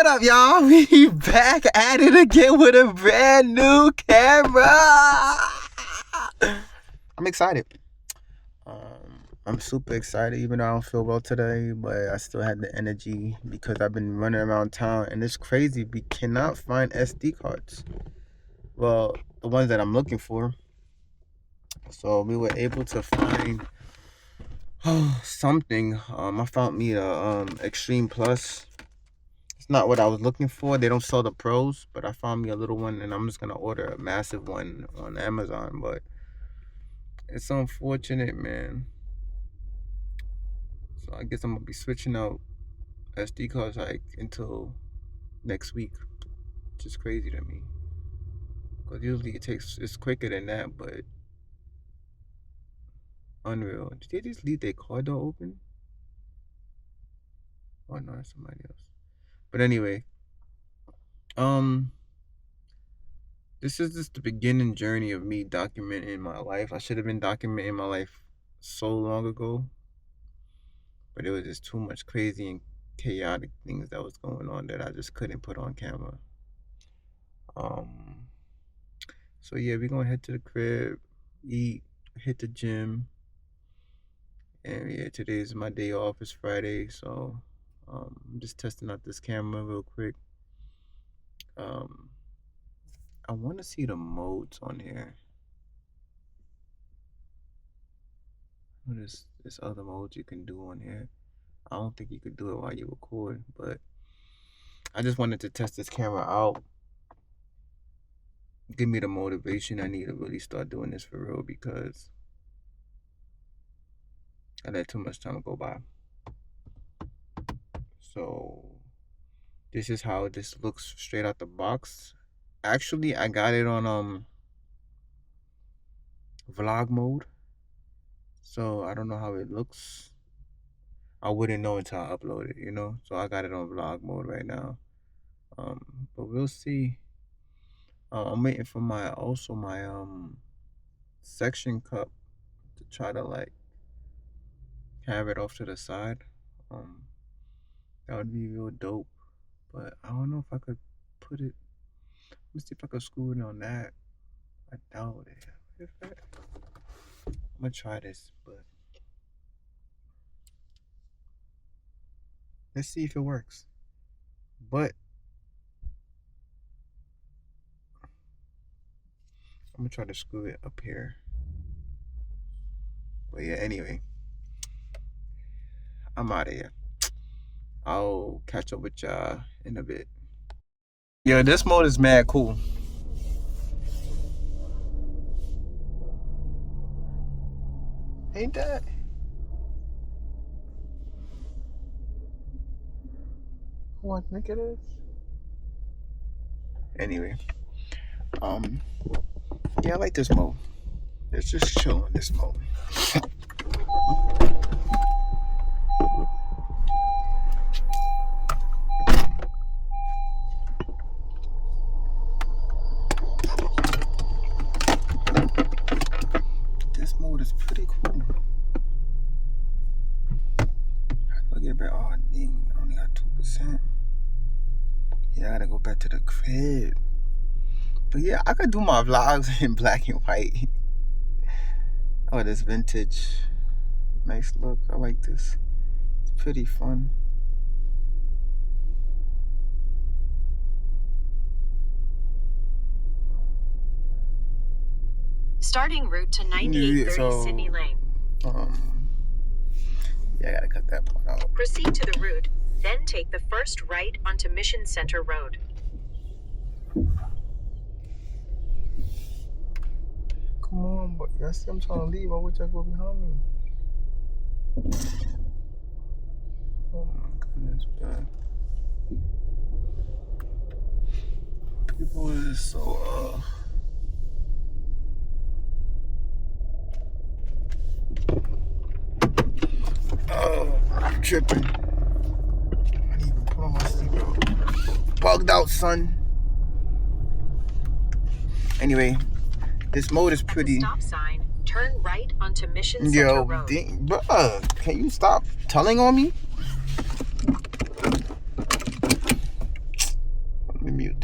What up, y'all? We back at it again with a brand new camera. I'm excited. I'm super excited, even though I don't feel well today, but I still had the energy because I've been running around town, and it's crazy. We cannot find SD cards. Well, the ones that I'm looking for. So we were able to find something. I found me a Extreme Plus. It's not what I was looking for. They don't sell the pros, but I found me a little one, and I'm just gonna order a massive one on Amazon. But it's unfortunate, man. So I guess I'm gonna be switching out SD cards like until next week, which is crazy to me. Cause usually it's quicker than that, but unreal. Did they just leave their car door open? Oh no, that's somebody else. But anyway, this is just the beginning journey of me documenting my life. I should have been documenting my life so long ago, but it was just too much crazy and chaotic things that was going on that I just couldn't put on camera. So yeah, we're gonna head to the crib, eat, hit the gym, and yeah, today is my day off. It's Friday, so I'm just testing out this camera real quick. I want to see the modes on here. There's other modes you can do on here. I don't think you could do it while you record, but I just wanted to test this camera out. Give me the motivation I need to really start doing this for real, because I let too much time go by. So this is how this looks straight out the box. Actually, I got it on vlog mode, so I don't know how it looks. I wouldn't know until I upload it, you know. So I got it on vlog mode right now. But we'll see. I'm waiting for my section cup to try to like have it off to the side. That would be real dope. But I don't know if I could put it. Let me see if I could screw it on that. I doubt it. I'm gonna try this, but let's see if it works. But I'm gonna try to screw it up here. But yeah, anyway, I'm out of here. I'll catch up with y'all in a bit. Yo, this mode is mad cool. Ain't that? What I think it is? Anyway, yeah, I like this mode. Let's just chill in this mode. This mode is pretty cool. Look at that. Oh, dang, I only got 2%. Yeah, I gotta go back to the crib. But yeah, I could do my vlogs in black and white. Oh, this vintage. Nice look. I like this. It's pretty fun. Starting route to 9830 Sydney Lane. Yeah, I gotta cut that part out. Proceed to the route, then take the first right onto Mission Center Road. Come on, but I see I'm trying to leave. Why would y'all go behind me? Oh my goodness, man. People is so, oh, I'm tripping. I didn't even put on my seatbelt. Bugged out, son. Anyway, this mode is pretty. Stop sign. Turn right onto Mission Center Road. Bruh, can you stop telling on me?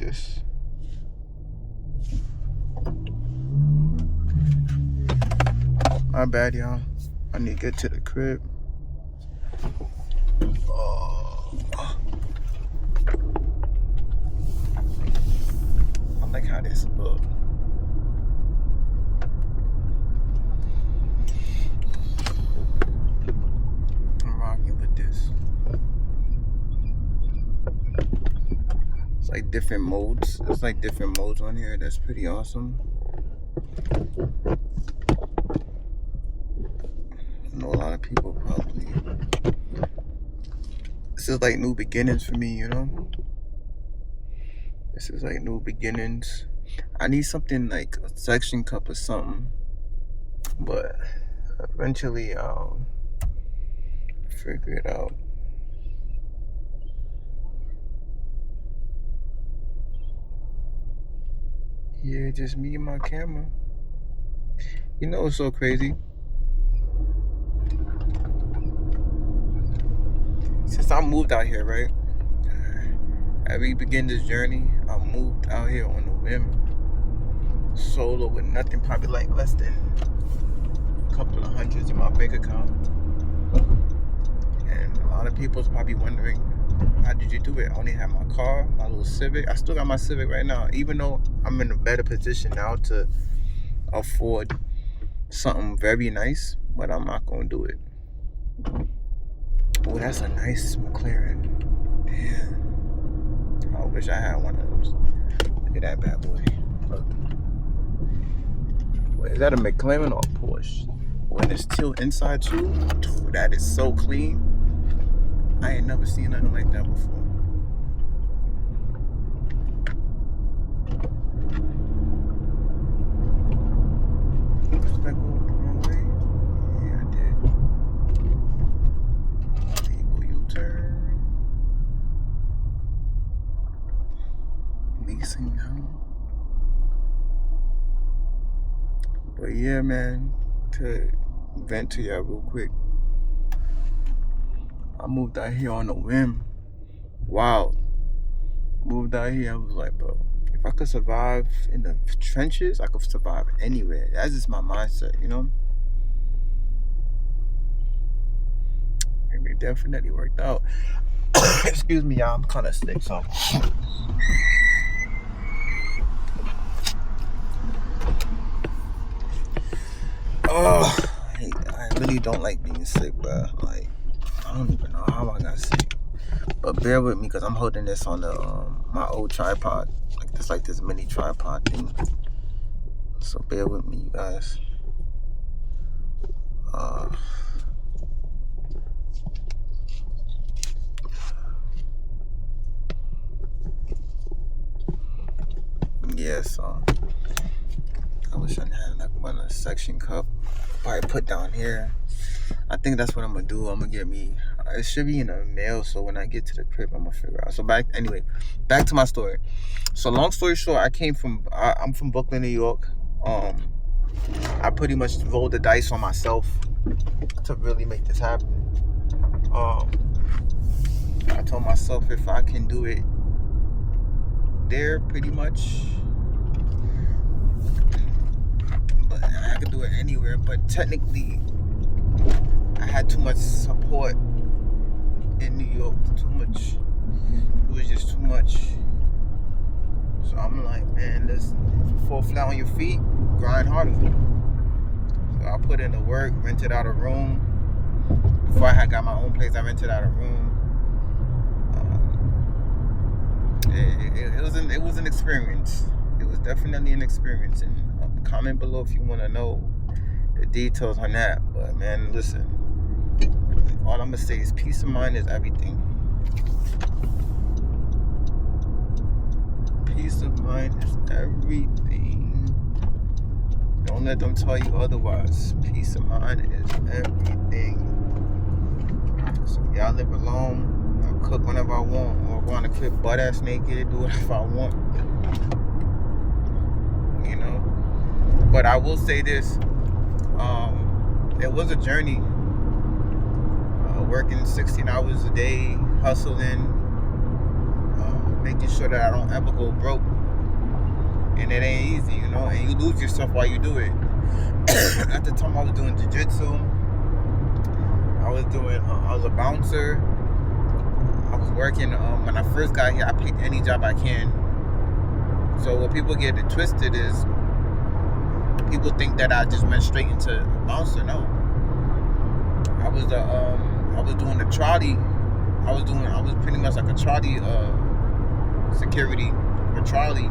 this. My bad, y'all. I need to get to the crib. Oh. I like how this look. I'm rocking with this. It's like different modes. There's like different modes on here. That's pretty awesome. I know a lot of people probably. This is like new beginnings for me, you know? This is like new beginnings. I need something like a suction cup or something. But eventually I'll figure it out. Yeah, just me and my camera. You know what's so crazy? Since I moved out here, right? As we begin this journey, I moved out here on a whim. Solo with nothing, probably like less than a couple of hundreds in my bank account. And a lot of people's probably wondering, how did you do it? I only had my car, my little Civic. I still got my Civic right now, even though I'm in a better position now to afford something very nice, but I'm not gonna do it. Oh, that's a nice McLaren. Damn. I wish I had one of those. Look at that bad boy. Look. Wait, is that a McLaren or a Porsche? When it's still inside too, that is so clean. I ain't never seen nothing like that before. Did I go the wrong way? Yeah, I did. Legal U-turn. Leasing now. But yeah, man, to vent to y'all real quick. I moved out here on a whim. Wow. Moved out here, I was like, bro, if I could survive in the trenches, I could survive anywhere. That's just my mindset, you know? And it definitely worked out. Excuse me, y'all, I'm kind of sick, so. Oh, I really don't like being sick, bro. Like, I don't even know how I got sick. But bear with me, because I'm holding this on the my old tripod. Like this mini tripod thing. So bear with me, you guys. Yeah, so I was trying to have like one suction cup. Probably put down here. I think that's what I'm gonna do. I'm gonna get me. It should be in the mail, so when I get to the crib, I'm gonna figure out. So back to my story. So long story short, I'm from Brooklyn, New York. I pretty much rolled the dice on myself to really make this happen. I told myself if I can do it there, pretty much, but I could do it anywhere. But technically, I had too much support in New York. Too much. It was just too much. So I'm like, man, listen, if you fall flat on your feet, grind harder. So I put in the work, rented out a room. Before I had got my own place, I rented out a room. It was an experience. It was definitely an experience. And comment below if you want to know the details on that. But man, listen, all I'm gonna say is peace of mind is everything. Peace of mind is everything. Don't let them tell you otherwise. Peace of mind is everything. So y'all live alone. I'll cook whenever I want, or go on the crib butt ass naked, do whatever I want. You know. But I will say this. It was a journey. Working 16 hours a day, hustling. making sure that I don't ever go broke. And it ain't easy, you know, and you lose yourself while you do it. At the time I was doing jiu-jitsu, I was a bouncer. I was working, when I first got here, I picked any job I can. So what people get it twisted is, people think that I just went straight into bouncer. No. I was doing the trolley. I was pretty much like a trolley, security, a trolley.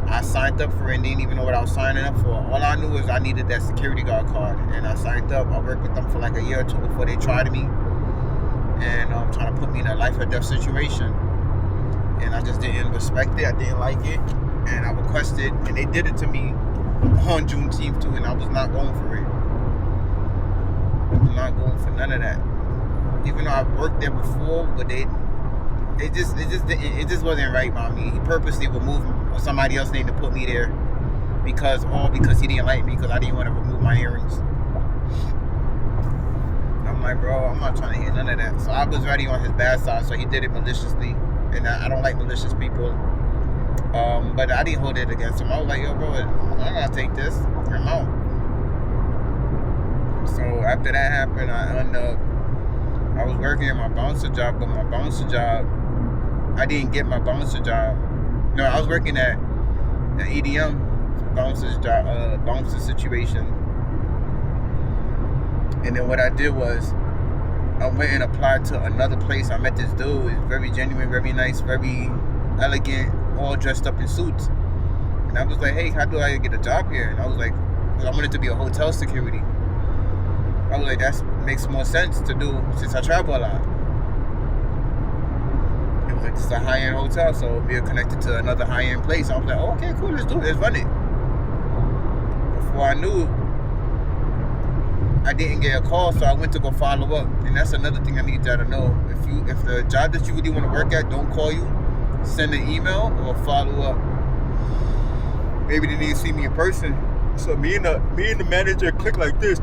I signed up for it and didn't even know what I was signing up for. All I knew was I needed that security guard card, and I signed up. I worked with them for like a year or two before they tried me, and trying to put me in a life or death situation. And I just didn't respect it. I didn't like it, and I requested, and they did it to me on Juneteenth too, and I was not going for it. I was not going for none of that. Even though I've worked there before, but it just wasn't right by me. He purposely removed somebody else named to put me there because he didn't like me because I didn't want to remove my earrings. I'm like, bro, I'm not trying to hear none of that. So I was already on his bad side, so he did it maliciously, and I don't like malicious people. But I didn't hold it against him. I was like, yo, bro, I gotta take this. I'm out. So after that happened, I was working at my bouncer job, but my bouncer job, I didn't get my bouncer job. No, I was working at the EDM bouncer's job, bouncer situation. And then what I did was, I went and applied to another place. I met this dude. He's very genuine, very nice, very elegant, all dressed up in suits. And I was like, hey, how do I get a job here? And I was like, I wanted to be a hotel security. I was like, that makes more sense to do since I travel a lot. It was like, it's a high-end hotel, so we're connected to another high-end place. I was like, oh, okay, cool, let's do it, let's run it. Before I knew, I didn't get a call, so I went to go follow up. And that's another thing I need y'all to know. If the job that you really want to work at don't call you, send an email or follow up. Maybe they need to see me in person. So me and the manager click like this.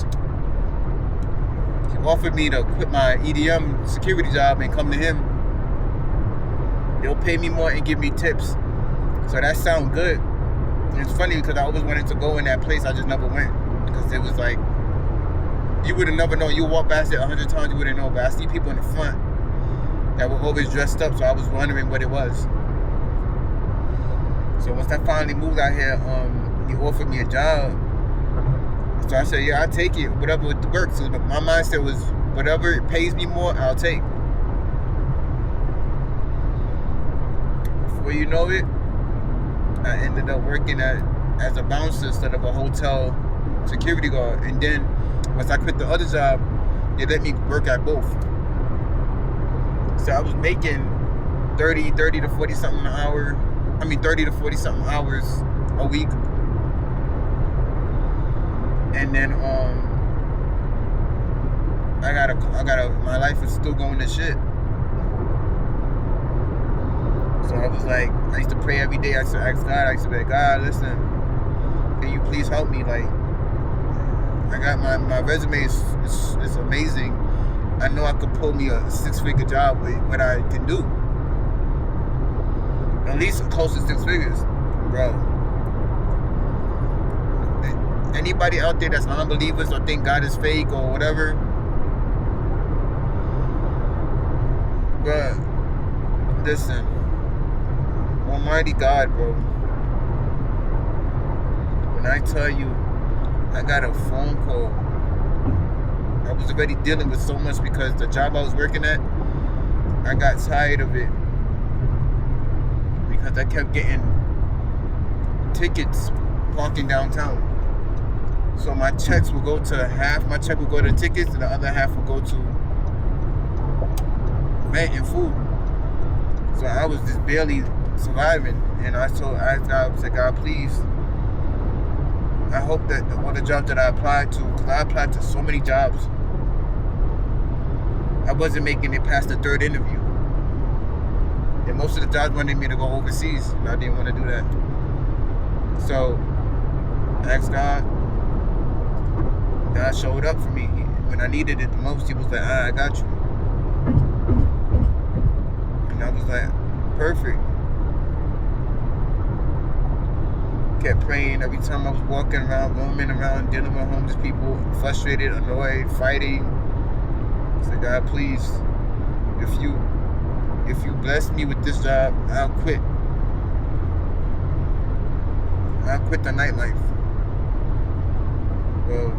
He offered me to quit my EDM security job and come to him. They'll pay me more and give me tips. So that sounds good. And it's funny because I always wanted to go in that place. I just never went because it was like, you would have never known. You walk past it 100 times, you wouldn't know. But I see people in the front that were always dressed up, so I was wondering what it was. So once I finally moved out here, he offered me a job. So I said, yeah, I'll take it, whatever works. So my mindset was, whatever it pays me more, I'll take. Before you know it, I ended up working as a bouncer instead of a hotel security guard. And then once I quit the other job, they let me work at both. So I was making 30 to 40 something an hour. 30 to 40 something hours a week. And then my life is still going to shit. So I was like, I used to pray every day. I used to ask God, I used to be like, God, listen, can you please help me? Like, I got my resume is amazing. I know I could pull me a 6-figure job with what I can do. At least close to 6 figures, bro. Anybody out there that's unbelievers or think God is fake or whatever, but listen, Almighty God, bro. When I tell you, I got a phone call. I was already dealing with so much because the job I was working at, I got tired of it because I kept getting tickets parking downtown. So my checks would go to half. My check would go to tickets, and the other half would go to rent and food. So I was just barely surviving. And I asked God, I said, God, please. I hope that all the jobs that I applied to, because I applied to so many jobs, I wasn't making it past the 3rd interview. And most of the jobs wanted me to go overseas, and I didn't want to do that. So I asked God. God showed up for me. When I needed it the most, he was like, I got you. And I was like, perfect. Kept praying every time I was walking around, roaming around, dealing with homeless people, frustrated, annoyed, fighting. I said, God, please, if you bless me with this job, I'll quit. I'll quit the nightlife. Well,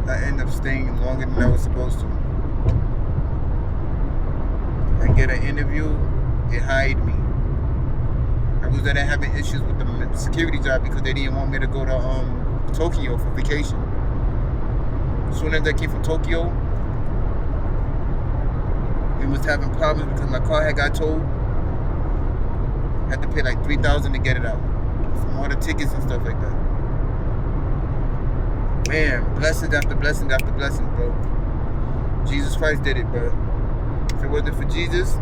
I ended up staying longer than I was supposed to. I get an interview, they hired me. I was there having issues with the security job because they didn't want me to go to Tokyo for vacation. As soon as I came from Tokyo, we was having problems because my car had got towed. I had to pay like $3,000 to get it out from all the tickets and stuff like that. Man, blessings after blessing after blessing, bro. Jesus Christ did it, but if it wasn't for Jesus,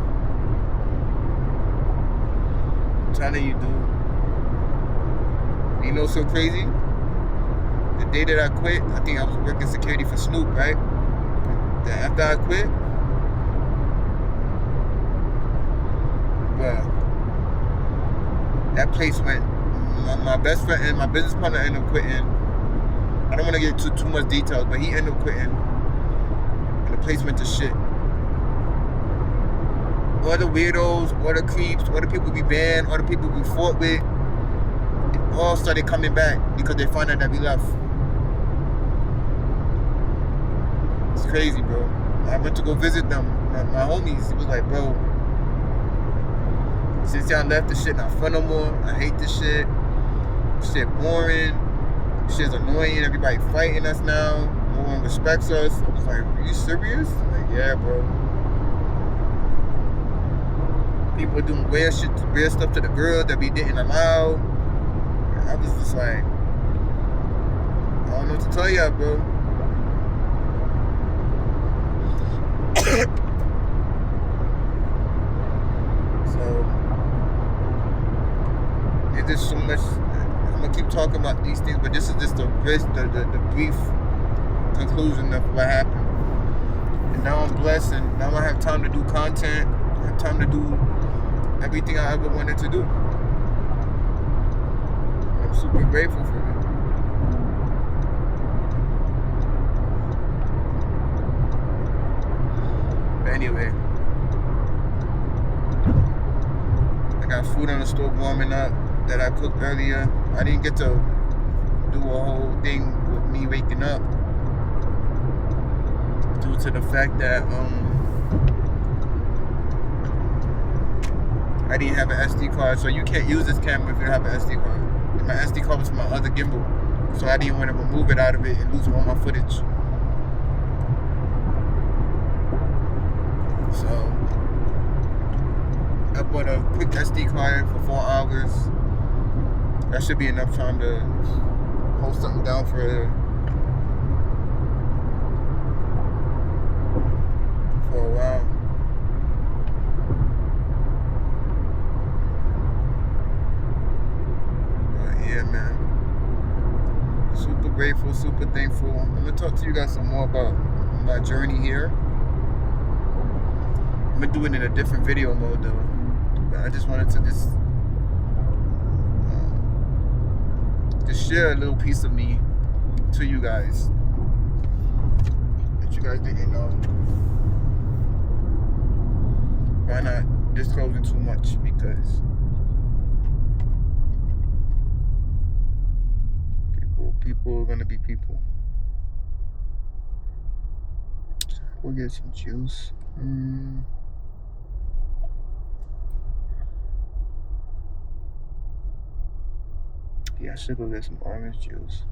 I'm telling you, dude. You know, so crazy. The day that I quit, I think I was working security for Snoop, right? After I quit, well, that place went. My best friend and my business partner ended up quitting. I don't want to get into too much details, but he ended up quitting, and the place went to shit. All the weirdos, all the creeps, all the people we banned, all the people we fought with, all started coming back because they found out that we left. It's crazy, bro. I went to go visit them, my homies. It was like, bro, since y'all left, this shit not fun no more. I hate this shit. This shit boring. This shit's annoying. Everybody fighting us now. No one respects us. I was like, are you serious? Like, yeah, bro. People doing weird stuff to the girls that we didn't allow. I was just like, I don't know what to tell y'all, bro. So, it's just so much. I'm gonna keep talking about these things, but this is just the brief conclusion of what happened. And now I'm blessed, and now I have time to do content. I have time to do everything I ever wanted to do. I'm super grateful for it. But anyway, I got food on the stove warming up that I cooked earlier. I didn't get to do a whole thing with me waking up due to the fact that I didn't have an SD card, so you can't use this camera if you don't have an SD card. And my SD card was from my other gimbal, so I didn't want to remove it out of it and lose all my footage. So I bought a quick SD card for 4 hours. That should be enough time to hold something down for a while. Yeah, man. Super grateful, super thankful. I'm gonna talk to you guys some more about my journey here. I'm gonna do it in a different video mode though. But I just wanted to just share a little piece of me to you guys that you guys didn't know. Why not disclosing too much? Because people are gonna be people. We'll get some juice. Yeah, I should go get some orange juice.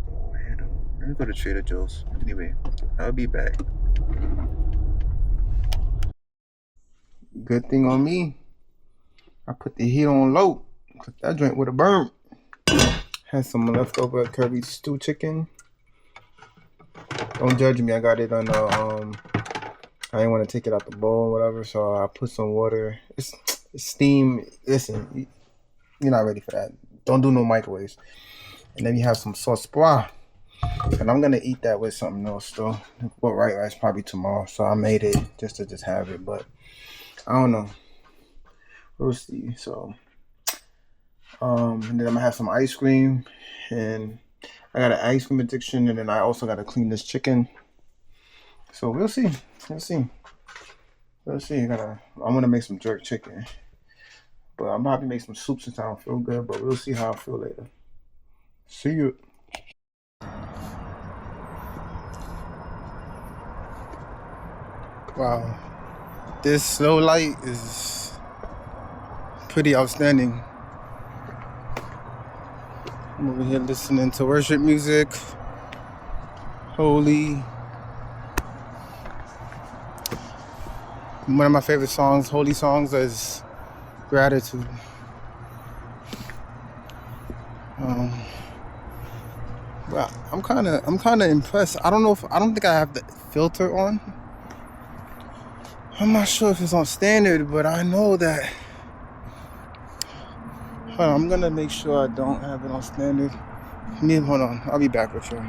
Oh, let me go to Trader Joe's. Anyway, I'll be back. Good thing on me, I put the heat on low. Cause that joint would have burned. Had some leftover curry stew chicken. Don't judge me. I got it on the I didn't want to take it out the bowl or whatever, so I put some water. It's steam. Listen, you're not ready for that. Don't do no microwaves. And then you have some sauce pois. And I'm gonna eat that with something else though. But white rice probably tomorrow. So I made it just to just have it. But I don't know. We'll see. So and then I'm gonna have some ice cream, and I got an ice cream addiction, and then I also gotta clean this chicken. So we'll see. We'll see. We'll see. I'm gonna make some jerk chicken. But I'm about to make some soup since I don't feel good, but we'll see how I feel later. See you. Wow. This slow light is pretty outstanding. I'm over here listening to worship music. Holy. One of my favorite songs, holy songs, is Gratitude. Well, I'm kind of impressed. I don't think I have the filter on. I'm not sure if it's on standard, but I know that. Hold on, I'm gonna make sure I don't have it on standard. Hold on, I'll be back with you.